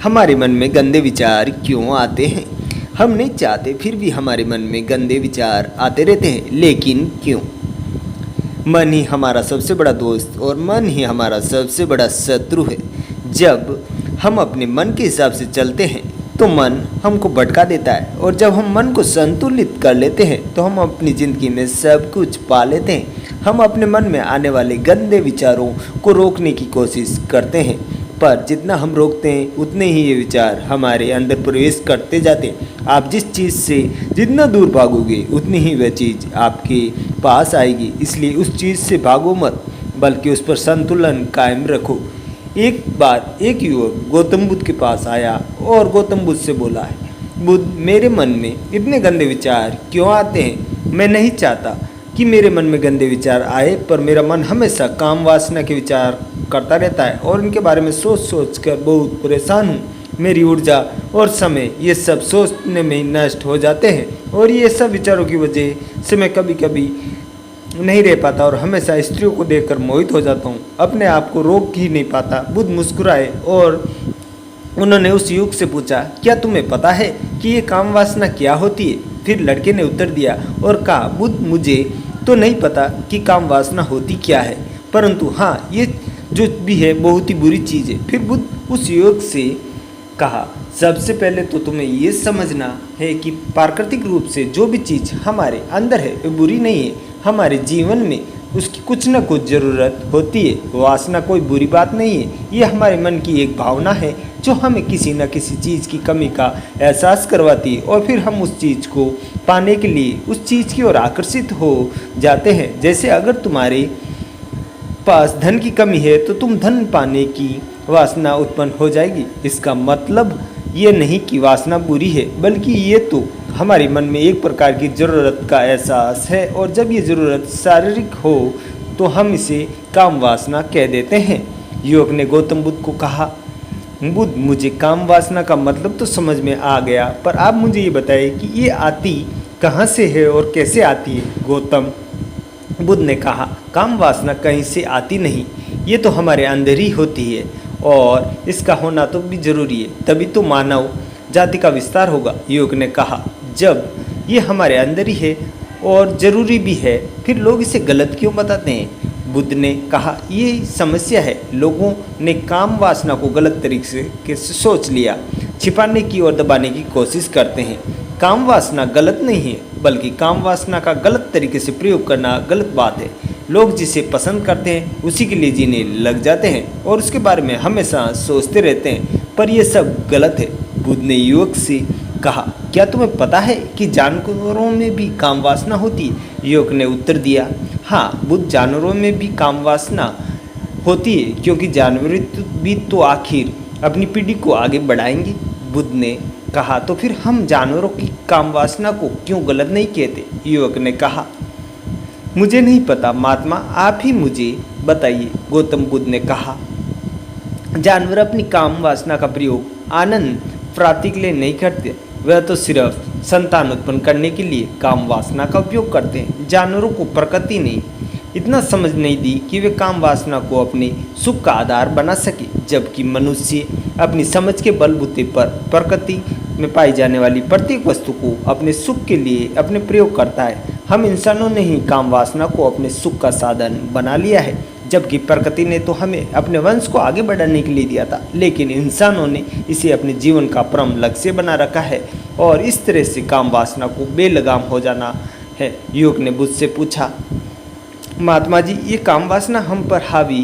हमारे मन में गंदे विचार क्यों आते हैं? हम नहीं चाहते फिर भी हमारे मन में गंदे विचार आते रहते हैं, लेकिन क्यों? मन ही हमारा सबसे बड़ा दोस्त और मन ही हमारा सबसे बड़ा शत्रु है। जब हम अपने मन के हिसाब से चलते हैं तो मन हमको भटका देता है, और जब हम मन को संतुलित कर लेते हैं तो हम अपनी ज़िंदगी में सब कुछ पा लेते हैं। हम अपने मन में आने वाले गंदे विचारों को रोकने की कोशिश करते हैं, पर जितना हम रोकते हैं उतने ही ये विचार हमारे अंदर प्रवेश करते जाते हैं। आप जिस चीज़ से जितना दूर भागोगे उतनी ही वह चीज़ आपके पास आएगी। इसलिए उस चीज़ से भागो मत, बल्कि उस पर संतुलन कायम रखो। एक बार एक युवक गौतम बुद्ध के पास आया और गौतम बुद्ध से बोला है, बुद्ध, मेरे मन में इतने गंदे विचार क्यों आते हैं? मैं नहीं चाहता कि मेरे मन में गंदे विचार आए, पर मेरा मन हमेशा काम वासना के विचार करता रहता है और इनके बारे में सोच सोच कर बहुत परेशान हूँ। मेरी ऊर्जा और समय ये सब सोचने में नष्ट हो जाते हैं, और ये सब विचारों की वजह से मैं कभी कभी नहीं रह पाता और हमेशा स्त्रियों को देखकर मोहित हो जाता हूँ, अपने आप को रोक ही नहीं पाता। बुद्ध मुस्कुराए और उन्होंने उस युवक से पूछा, क्या तुम्हें पता है कि ये काम वासना क्या होती है? फिर लड़के ने उत्तर दिया और कहा, बुद्ध, मुझे तो नहीं पता कि काम वासना होती क्या है, परंतु हाँ, ये जो भी है बहुत ही बुरी चीज़ है। फिर बुद्ध उस युवक से कहा, सबसे पहले तो तुम्हें ये समझना है कि प्राकृतिक रूप से जो भी चीज़ हमारे अंदर है वो बुरी नहीं है। हमारे जीवन में उसकी कुछ न कुछ ज़रूरत होती है। वासना कोई बुरी बात नहीं है, ये हमारे मन की एक भावना है जो हमें किसी न किसी चीज़ की कमी का एहसास करवाती है, और फिर हम उस चीज़ को पाने के लिए उस चीज़ की ओर आकर्षित हो जाते हैं। जैसे अगर तुम्हारे पास धन की कमी है तो तुम धन पाने की वासना उत्पन्न हो जाएगी। इसका मतलब ये नहीं कि वासना बुरी है, बल्कि ये तो हमारे मन में एक प्रकार की ज़रूरत का एहसास है, और जब ये ज़रूरत शारीरिक हो तो हम इसे काम वासना कह देते हैं। युवक ने गौतम बुद्ध को कहा, बुद्ध, मुझे काम वासना का मतलब तो समझ में आ गया, पर आप मुझे ये बताइए कि ये आती कहाँ से है और कैसे आती है? गौतम बुद्ध ने कहा, काम वासना कहीं से आती नहीं, ये तो हमारे अंदर ही होती है, और इसका होना तो भी जरूरी है, तभी तो मानव जाति का विस्तार होगा। युवक ने कहा, जब ये हमारे अंदर ही है और ज़रूरी भी है, फिर लोग इसे गलत क्यों बताते हैं? बुद्ध ने कहा, ये समस्या है, लोगों ने काम वासना को गलत तरीके से सोच लिया, छिपाने की और दबाने की कोशिश करते हैं। काम वासना गलत नहीं है, बल्कि काम वासना का गलत तरीके से प्रयोग करना गलत बात है। लोग जिसे पसंद करते हैं उसी के लिए जीने लग जाते हैं और उसके बारे में हमेशा सोचते रहते हैं, पर यह सब गलत है। बुद्ध ने युवक से कहा, क्या तुम्हें पता है कि जानवरों में भी काम वासना होती है? युवक ने उत्तर दिया, हाँ बुद्ध, जानवरों में भी काम वासना होती है, क्योंकि जानवर भी तो आखिर अपनी पीढ़ी को आगे बढ़ाएंगे। बुद्ध ने कहा, तो फिर हम जानवरों की काम वासना को क्यों गलत नहीं कहते? युवक ने कहा, मुझे नहीं पता महात्मा, आप ही मुझे बताइए। गौतम बुद्ध ने कहा, जानवर अपनी काम वासना का प्रयोग आनंद प्राप्ति के लिए नहीं करते, वह तो सिर्फ संतान उत्पन्न करने के लिए काम वासना का उपयोग करते हैं। जानवरों को प्रकृति ने इतना समझ नहीं दी कि वे काम वासना को अपने सुख का आधार बना सके, जबकि मनुष्य अपनी समझ के बलबूते पर प्रकृति में पाई जाने वाली प्रत्येक वस्तु को अपने सुख के लिए अपने प्रयोग करता है। हम इंसानों ने ही काम वासना को अपने सुख का साधन बना लिया है, जबकि प्रकृति ने तो हमें अपने वंश को आगे बढ़ाने के लिए दिया था, लेकिन इंसानों ने इसे अपने जीवन का परम लक्ष्य बना रखा है, और इस तरह से काम वासना को बेलगाम हो जाना है। युवक ने बुद्ध से पूछा, महात्मा जी, ये काम वासना हम पर हावी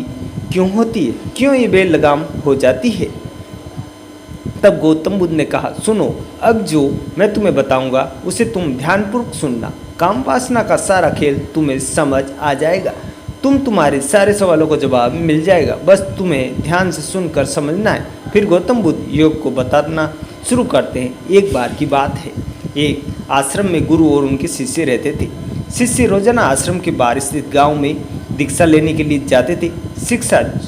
क्यों होती है? क्यों ये बेलगाम हो जाती है? तब गौतम बुद्ध ने कहा, सुनो, अब जो मैं तुम्हें बताऊंगा उसे तुम ध्यानपूर्वक सुनना। काम वासना का सारा खेल तुम्हें समझ आ जाएगा, तुम्हारे सारे सवालों को जवाब मिल जाएगा, बस तुम्हें ध्यान से सुनकर समझना है। फिर गौतम बुद्ध योग को बताना शुरू करते हैं। एक बार की बात है, एक आश्रम में गुरु और उनके शिष्य रहते थे। शिष्य रोजाना आश्रम के बाहर स्थित गांव में भिक्षा लेने के लिए जाते थे।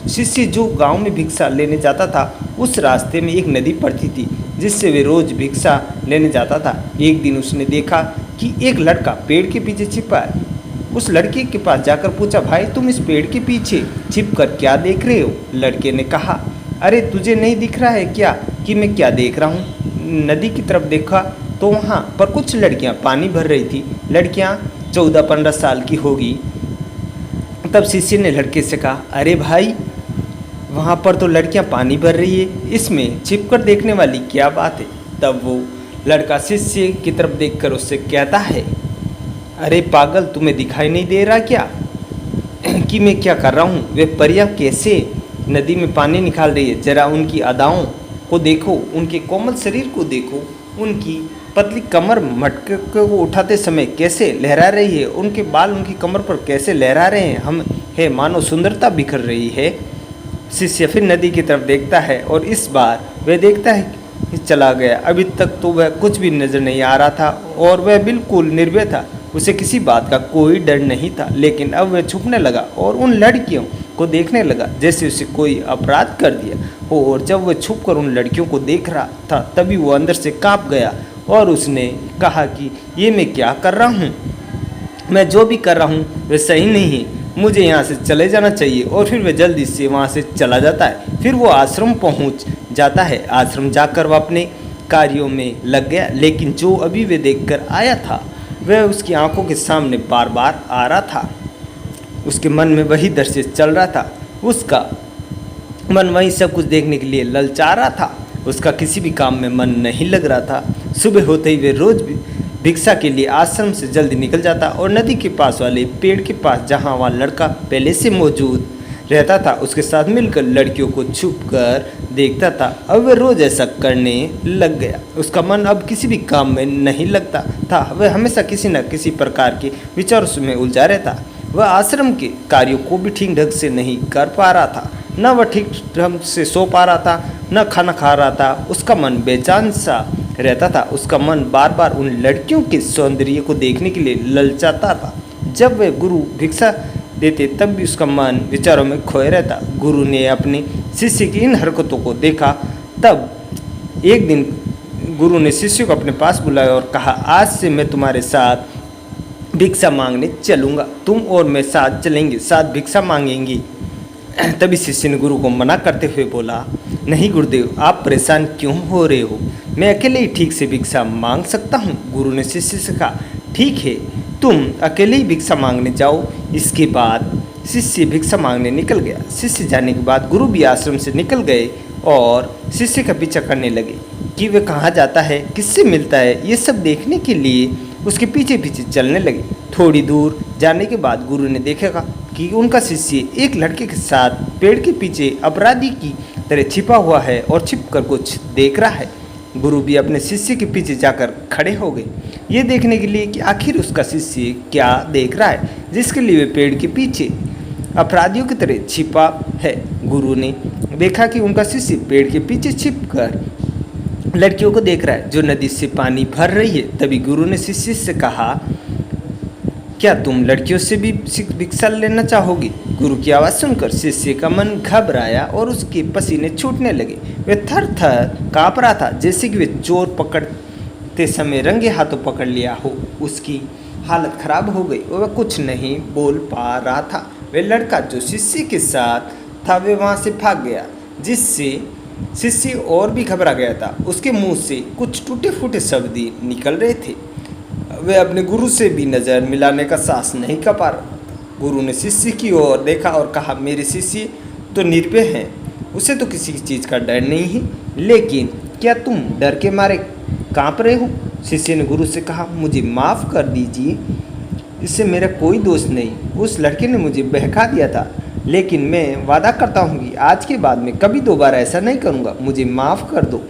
शिष्य जो गांव में भिक्षा लेने जाता था, उस रास्ते में एक नदी पड़ती थी जिससे वे रोज भिक्षा लेने जाता था। एक दिन उसने देखा कि एक लड़का पेड़ के पीछे छिपा है। उस लड़के के पास जाकर पूछा, भाई तुम इस पेड़ के पीछे छिप कर क्या देख रहे हो? लड़के ने कहा, अरे तुझे नहीं दिख रहा है क्या कि मैं क्या देख रहा हूँ? नदी की तरफ देखा तो वहाँ पर कुछ लड़कियाँ पानी भर रही थी। लड़कियाँ 14-15 साल की होगी। तब शिष्य ने लड़के से कहा, अरे भाई, वहाँ पर तो लड़कियाँ पानी भर रही है, इसमें छिपकर देखने वाली क्या बात है? तब वो लड़का शिष्य की तरफ देखकर उससे कहता है, अरे पागल, तुम्हें दिखाई नहीं दे रहा क्या कि मैं क्या कर रहा हूँ? वे परियां कैसे नदी में पानी निकाल रही है। जरा उनकी अदाओं को देखो, उनके कोमल शरीर को देखो, उनकी पतली कमर मटके को उठाते समय कैसे लहरा रही है, उनके बाल उनकी कमर पर कैसे लहरा रहे हैं, हम है मानो सुंदरता बिखर रही है। शिष्य फिर नदी की तरफ देखता है और इस बार वह देखता है कि चला गया। अभी तक तो वह कुछ भी नजर नहीं आ रहा था और वह बिल्कुल निर्भय था, उसे किसी बात का कोई डर नहीं था। लेकिन अब वह छुपने लगा और उन लड़कियों को देखने लगा जैसे उसे कोई अपराध कर दिया हो। और जब वह छुपकर उन लड़कियों को देख रहा था तभी वो अंदर से कांप गया और उसने कहा कि ये मैं क्या कर रहा हूँ? मैं जो भी कर रहा हूँ वह सही नहीं है, मुझे यहाँ से चले जाना चाहिए। और फिर वह जल्दी से वहाँ से चला जाता है। फिर वो आश्रम पहुँच जाता है। आश्रम जाकर वह अपने कार्यों में लग गया। लेकिन जो अभी वे देखकर आया था वह उसकी आंखों के सामने बार बार आ रहा था। उसके मन में वही दृश्य चल रहा था। उसका मन वही सब कुछ देखने के लिए ललचा रहा था। उसका किसी भी काम में मन नहीं लग रहा था। सुबह होते ही वे रोज भिक्षा के लिए आश्रम से जल्दी निकल जाता और नदी के पास वाले पेड़ के पास जहाँ वह लड़का पहले से मौजूद रहता था उसके साथ मिलकर लड़कियों को छुप कर देखता था। अब वह रोज ऐसा करने लग गया। उसका मन अब किसी भी काम में नहीं लगता था। वह हमेशा किसी न किसी प्रकार के विचारों में उलझा रहता। वह आश्रम के कार्यों को भी ठीक ढंग से नहीं कर पा रहा था, न वह ठीक ढंग से सो पा रहा था, न खाना खा रहा था। उसका मन बेचैन सा रहता था। उसका मन बार बार उन लड़कियों के सौंदर्य को देखने के लिए ललचाता था। जब वे गुरु भिक्षा देते तब भी उसका मन विचारों में खोए रहता। गुरु ने अपने शिष्य की इन हरकतों को देखा। तब एक दिन गुरु ने शिष्य को अपने पास बुलाया और कहा, आज से मैं तुम्हारे साथ भिक्षा मांगने चलूँगा। तुम और मैं साथ चलेंगे, साथ भिक्षा मांगेंगे। तभी शिष्य ने गुरु को मना करते हुए बोला, नहीं गुरुदेव, आप परेशान क्यों हो रहे हो? मैं अकेले ही ठीक से भिक्षा मांग सकता हूँ। गुरु ने शिष्य से कहा, ठीक है, तुम अकेले ही भिक्षा मांगने जाओ। इसके बाद शिष्य भिक्षा मांगने निकल गया। शिष्य जाने के बाद गुरु भी आश्रम से निकल गए और शिष्य का पीछा करने लगे कि वह कहाँ जाता है, किससे मिलता है। ये सब देखने के लिए उसके पीछे पीछे चलने लगे। थोड़ी दूर जाने के बाद गुरु ने देखा कि उनका शिष्य एक लड़के के साथ पेड़ के पीछे अपराधी की तरह छिपा हुआ है और छिपकर कुछ देख रहा है। गुरु भी अपने शिष्य के पीछे जाकर खड़े हो गए, ये देखने के लिए कि आखिर उसका शिष्य क्या देख रहा है जिसके लिए वे पेड़ के पीछे अपराधियों की तरह छिपा है। गुरु ने देखा कि उनका शिष्य पेड़ के पीछे छिपकर लड़कियों को देख रहा है जो नदी से पानी भर रही है। तभी गुरु ने शिष्य से कहा, क्या तुम लड़कियों से भी भिक्षा लेना चाहोगी? गुरु की आवाज़ सुनकर शिष्य का मन घबराया और उसके पसीने छूटने लगे। वह थर थर काँप रहा था जैसे कि वे चोर पकड़ते समय रंगे हाथों पकड़ लिया हो। उसकी हालत खराब हो गई और वह कुछ नहीं बोल पा रहा था। वह लड़का जो शिष्य के साथ था वह वहाँ से भाग गया, जिससे शिष्य और भी घबरा गया था। उसके मुंह से कुछ टूटे फूटे शब्द निकल रहे थे। वह अपने गुरु से भी नज़र मिलाने का साहस नहीं कर पा रहा था। गुरु ने शिष्य की ओर देखा और कहा, मेरे शिष्य तो निर्भय हैं, उसे तो किसी चीज़ का डर नहीं है, लेकिन क्या तुम डर के मारे काँप रहे हो? शिष्य ने गुरु से कहा, मुझे माफ़ कर दीजिए, इससे मेरा कोई दोष नहीं। उस लड़के ने मुझे बहका दिया था, लेकिन मैं वादा करता हूँ कि आज के बाद मैं कभी दोबारा ऐसा नहीं करूँगा, मुझे माफ़ कर दो।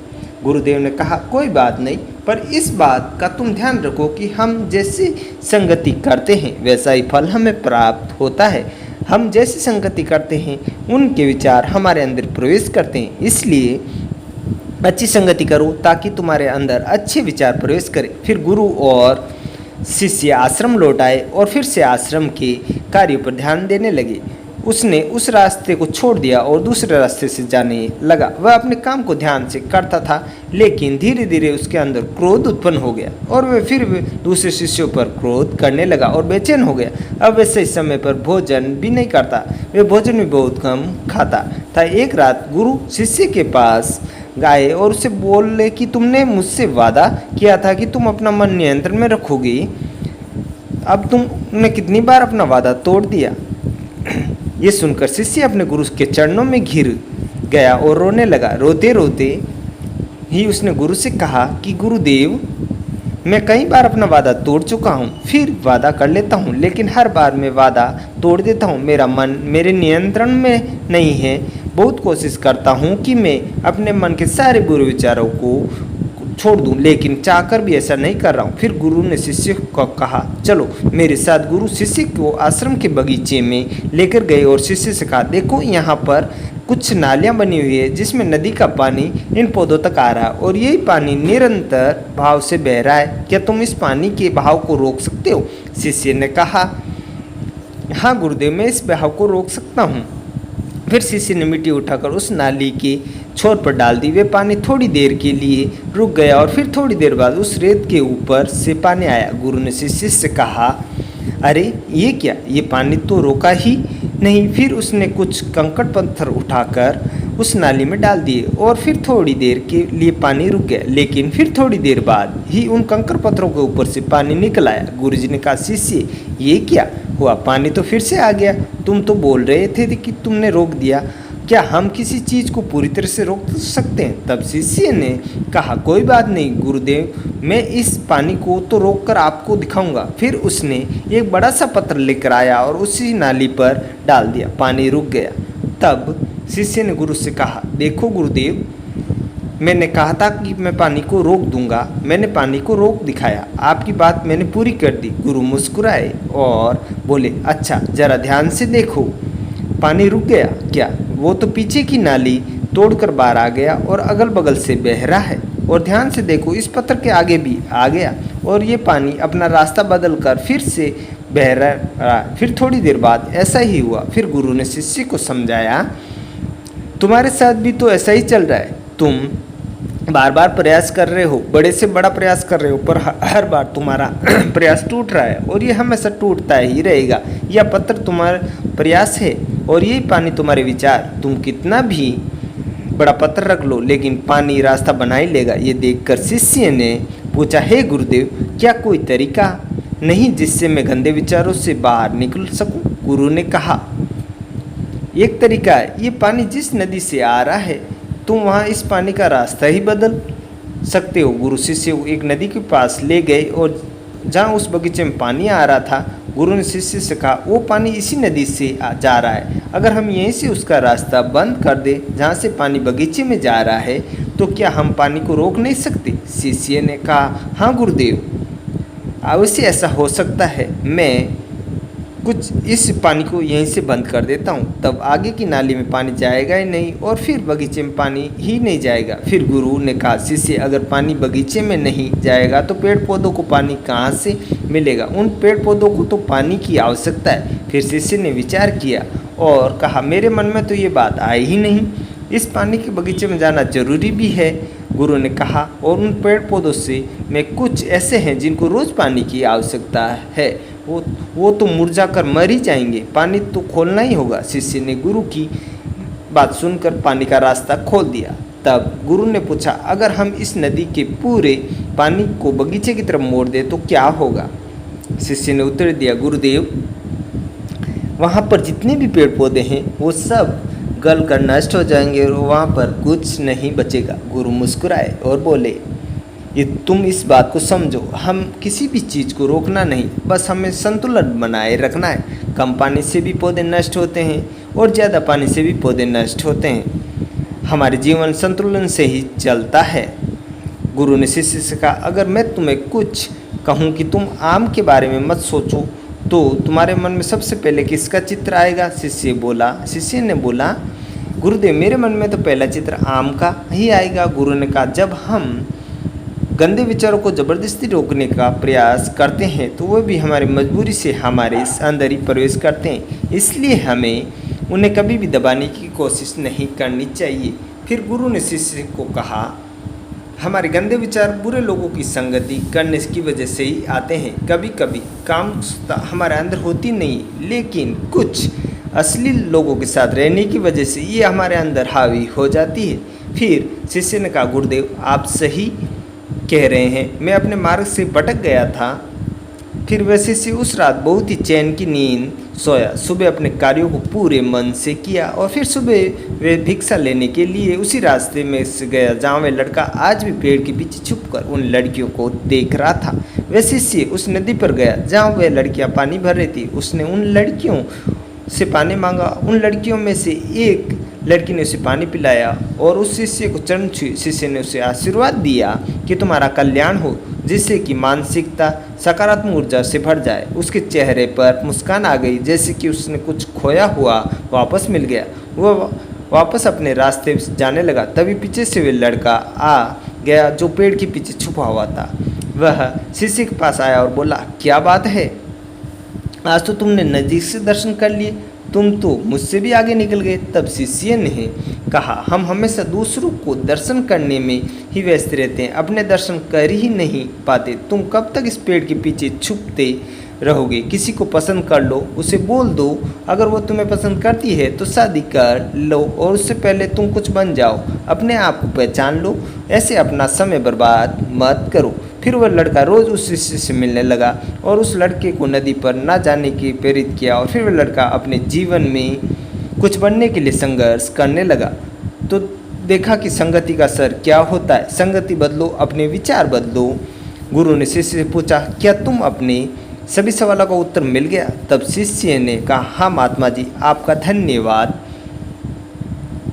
गुरुदेव ने कहा, कोई बात नहीं, पर इस बात का तुम ध्यान रखो कि हम जैसी संगति करते हैं वैसा ही फल हमें प्राप्त होता है। हम जैसी संगति करते हैं उनके विचार हमारे अंदर प्रवेश करते हैं। इसलिए अच्छी संगति करो ताकि तुम्हारे अंदर अच्छे विचार प्रवेश करें। फिर गुरु और शिष्य आश्रम लौट आए और फिर से आश्रम के कार्यों पर ध्यान देने लगे। उसने उस रास्ते को छोड़ दिया और दूसरे रास्ते से जाने लगा। वह अपने काम को ध्यान से करता था, लेकिन धीरे धीरे उसके अंदर क्रोध उत्पन्न हो गया और वह फिर दूसरे शिष्यों पर क्रोध करने लगा और बेचैन हो गया। अब वह सही समय पर भोजन भी नहीं करता, वह भोजन भी बहुत कम खाता था। एक रात गुरु शिष्य के पास गए और उसे बोले कि तुमने मुझसे वादा किया था कि तुम अपना मन नियंत्रण में रखोगे, अब तुमने कितनी बार अपना वादा तोड़ दिया। ये सुनकर शिष्य अपने गुरु के चरणों में घिर गया और रोने लगा। रोते रोते ही उसने गुरु से कहा कि गुरुदेव, मैं कई बार अपना वादा तोड़ चुका हूँ, फिर वादा कर लेता हूँ, लेकिन हर बार मैं वादा तोड़ देता हूँ। मेरा मन मेरे नियंत्रण में नहीं है। बहुत कोशिश करता हूँ कि मैं अपने मन के सारे बुरे विचारों को छोड़ दूं, लेकिन चाहकर भी ऐसा नहीं कर रहा हूँ। फिर गुरु ने शिष्य को कहा, चलो मेरे साथ। गुरु शिष्य को आश्रम के बगीचे में लेकर गए और शिष्य से कहा, देखो यहाँ पर कुछ नालियाँ बनी हुई है जिसमें नदी का पानी इन पौधों तक आ रहा है और यही पानी निरंतर भाव से बह रहा है। क्या तुम इस पानी के बहाव को रोक सकते हो? शिष्य ने कहा, हाँ गुरुदेव, मैं इस बहाव को रोक सकता हूँ। फिर शिष्य ने मिट्टी उठाकर उस नाली के छोर पर डाल दी। वे पानी थोड़ी देर के लिए रुक गया और फिर थोड़ी देर बाद उस रेत के ऊपर से पानी आया। गुरु ने शिष्य से कहा, अरे ये क्या, ये पानी तो रोका ही नहीं। फिर उसने कुछ कंकड़ पत्थर उठाकर उस नाली में डाल दिए और फिर थोड़ी देर के लिए पानी रुक गया, लेकिन फिर थोड़ी देर बाद ही उन कंकड़ पत्थरों के ऊपर से पानी निकल आया। गुरुजी ने कहा, शिष्य ये क्या हुआ, पानी तो फिर से आ गया। तुम तो बोल रहे थे कि तुमने रोक दिया। क्या हम किसी चीज़ को पूरी तरह से रोक सकते हैं? तब शिष्य ने कहा, कोई बात नहीं गुरुदेव, मैं इस पानी को तो रोक कर आपको दिखाऊंगा। फिर उसने एक बड़ा सा पत्थर लेकर आया और उसी नाली पर डाल दिया, पानी रुक गया। तब शिष्य ने गुरु से कहा, देखो गुरुदेव, मैंने कहा था कि मैं पानी को रोक दूंगा, मैंने पानी को रोक दिखाया, आपकी बात मैंने पूरी कर दी। गुरु मुस्कुराए और बोले, अच्छा जरा ध्यान से देखो, पानी रुक गया क्या? वो तो पीछे की नाली तोड़कर बाहर आ गया और अगल बगल से बह रहा है। और ध्यान से देखो, इस पत्थर के आगे भी आ गया और ये पानी अपना रास्ता बदल कर फिर से बह रहा। फिर थोड़ी देर बाद ऐसा ही हुआ। फिर गुरु ने शिष्य को समझाया, तुम्हारे साथ भी तो ऐसा ही चल रहा है। तुम बार बार प्रयास कर रहे हो, बड़े से बड़ा प्रयास कर रहे हो, पर हर बार तुम्हारा प्रयास टूट रहा है और ये हमेशा टूटता ही रहेगा। यह पत्थर तुम्हारा प्रयास है और यही पानी तुम्हारे विचार। तुम कितना भी बड़ा पत्थर रख लो, लेकिन पानी रास्ता बना ही लेगा। ये देखकर शिष्य ने पूछा, हे गुरुदेव, क्या कोई तरीका नहीं जिससे मैं गंदे विचारों से बाहर निकल सकूं? गुरु ने कहा, एक तरीका है, ये पानी जिस नदी से आ रहा है तुम वहाँ इस पानी का रास्ता ही बदल सकते हो। गुरु शिष्य को एक नदी के पास ले गए और जहाँ उस बगीचे में पानी आ रहा था, गुरु ने शिष्य से कहा, वो पानी इसी नदी से जा रहा है। अगर हम यहीं से उसका रास्ता बंद कर दे जहाँ से पानी बगीचे में जा रहा है, तो क्या हम पानी को रोक नहीं सकते? शिष्य ने कहा, हाँ गुरुदेव, अवश्य ऐसा हो सकता है। मैं कुछ इस पानी को यहीं से बंद कर देता हूँ, तब आगे की नाली में पानी जाएगा ही नहीं और फिर बगीचे में पानी ही नहीं जाएगा। फिर गुरु ने कहा, शिष्य, अगर पानी बगीचे में नहीं जाएगा तो पेड़ पौधों को पानी कहाँ से मिलेगा? उन पेड़ पौधों को तो पानी की आवश्यकता है। फिर शिष्य ने विचार किया और कहा, मेरे मन में तो ये बात आई ही नहीं, इस पानी के बगीचे में जाना जरूरी भी है। गुरु ने कहा, और उन पेड़ पौधों से में कुछ ऐसे हैं जिनको रोज़ पानी की आवश्यकता है, वो तो मुरझा कर मर ही जाएंगे, पानी तो खोलना ही होगा। शिष्य ने गुरु की बात सुनकर पानी का रास्ता खोल दिया। तब गुरु ने पूछा, अगर हम इस नदी के पूरे पानी को बगीचे की तरफ मोड़ दें तो क्या होगा? शिष्य ने उत्तर दिया, गुरुदेव, वहाँ पर जितने भी पेड़ पौधे हैं वो सब गल कर नष्ट हो जाएंगे और वहाँ पर कुछ नहीं बचेगा। गुरु मुस्कुराए और बोले, ये तुम इस बात को समझो, हम किसी भी चीज़ को रोकना नहीं, बस हमें संतुलन बनाए रखना है। कम पानी से भी पौधे नष्ट होते हैं और ज़्यादा पानी से भी पौधे नष्ट होते हैं। हमारे जीवन संतुलन से ही चलता है। गुरु ने शिष्य से कहा, अगर मैं तुम्हें कुछ कहूँ कि तुम आम के बारे में मत सोचो, तो तुम्हारे मन में सबसे पहले किसका चित्र आएगा? शिष्य ने बोला, गुरुदेव, मेरे मन में तो पहला चित्र आम का ही आएगा। गुरु ने कहा, जब हम गंदे विचारों को ज़बरदस्ती रोकने का प्रयास करते हैं तो वह भी हमारी मजबूरी से हमारे अंदर ही प्रवेश करते हैं। इसलिए हमें उन्हें कभी भी दबाने की कोशिश नहीं करनी चाहिए। फिर गुरु ने शिष्य को कहा, हमारे गंदे विचार बुरे लोगों की संगति करने की वजह से ही आते हैं। कभी कभी कामुकता हमारे अंदर होती नहीं, लेकिन कुछ अश्लील लोगों के साथ रहने की वजह से ये हमारे अंदर हावी हो जाती है। फिर शिष्य ने कहा, गुरुदेव आप सही कह रहे हैं, मैं अपने मार्ग से भटक गया था। फिर वह शिष्य उस रात बहुत ही चैन की नींद सोया। सुबह अपने कार्यों को पूरे मन से किया और फिर सुबह वे भिक्षा लेने के लिए उसी रास्ते में से गया जहाँ वह लड़का आज भी पेड़ के पीछे छुपकर उन लड़कियों को देख रहा था। वह शिष्य उस नदी पर गया जहाँ वह लड़कियाँ पानी भर रही थी। उसने उन लड़कियों से पानी मांगा। उन लड़कियों में से एक लड़की ने उसे पानी पिलाया और उस शिष्य को चरण छुई। शिष्य ने उसे आशीर्वाद दिया कि तुम्हारा कल्याण हो, जिससे कि मानसिकता सकारात्मक ऊर्जा से भर जाए। उसके चेहरे पर मुस्कान आ गई, जैसे कि उसने कुछ खोया हुआ वापस मिल गया। वह वापस अपने रास्ते जाने लगा। तभी पीछे से वह लड़का आ गया जो पेड़ के पीछे छुपा हुआ था। वह शिष्य के पास आया और बोला, क्या बात है, आज तो तुमने नज़दीक से दर्शन कर लिए, तुम तो मुझसे भी आगे निकल गए। तब शिष्य ने कहा, हम हमेशा दूसरों को दर्शन करने में ही व्यस्त रहते हैं, अपने दर्शन कर ही नहीं पाते। तुम कब तक इस पेड़ के पीछे छुपते रहोगे? किसी को पसंद कर लो, उसे बोल दो। अगर वो तुम्हें पसंद करती है तो शादी कर लो और उससे पहले तुम कुछ बन जाओ। अपने आप को पहचान लो, ऐसे अपना समय बर्बाद मत करो। फिर वह लड़का रोज़ उस शिष्य से मिलने लगा और उस लड़के को नदी पर न जाने की प्रेरित किया। और फिर वह लड़का अपने जीवन में कुछ बनने के लिए संघर्ष करने लगा। तो देखा कि संगति का असर क्या होता है। संगति बदलो, अपने विचार बदलो। गुरु ने शिष्य से पूछा, क्या तुम अपने सभी सवालों का उत्तर मिल गया? तब शिष्य ने कहा, हाँ महात्मा जी, आपका धन्यवाद।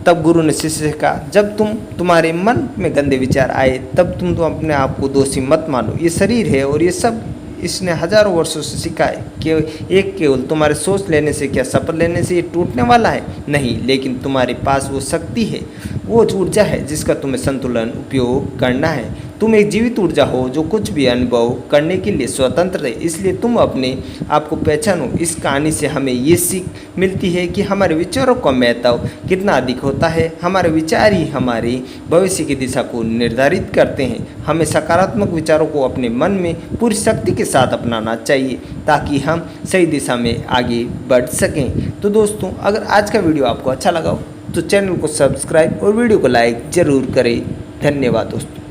तब गुरु ने शिष्य से कहा, जब तुम्हारे मन में गंदे विचार आए तब तुम तो अपने आप को दोषी मत मानो। ये शरीर है और ये सब इसने हजारों वर्षों से सीखा है कि केवल तुम्हारे सोच लेने से, क्या शपथ लेने से ये टूटने वाला है? नहीं, लेकिन तुम्हारे पास वो शक्ति है, वो ऊर्जा है जिसका तुम्हें संतुलन उपयोग करना है। तुम एक जीवित ऊर्जा हो जो कुछ भी अनुभव करने के लिए स्वतंत्र है। इसलिए तुम अपने आप को पहचानो। इस कहानी से हमें ये सीख मिलती है कि हमारे विचारों का महत्व कितना अधिक होता है। हमारे विचार ही हमारे भविष्य की दिशा को निर्धारित करते हैं। हमें सकारात्मक विचारों को अपने मन में पूरी शक्ति के साथ अपनाना चाहिए ताकि हम सही दिशा में आगे बढ़ सकें। तो दोस्तों, अगर आज का वीडियो आपको अच्छा लगा हो तो चैनल को सब्सक्राइब और वीडियो को लाइक ज़रूर करें। धन्यवाद दोस्तों।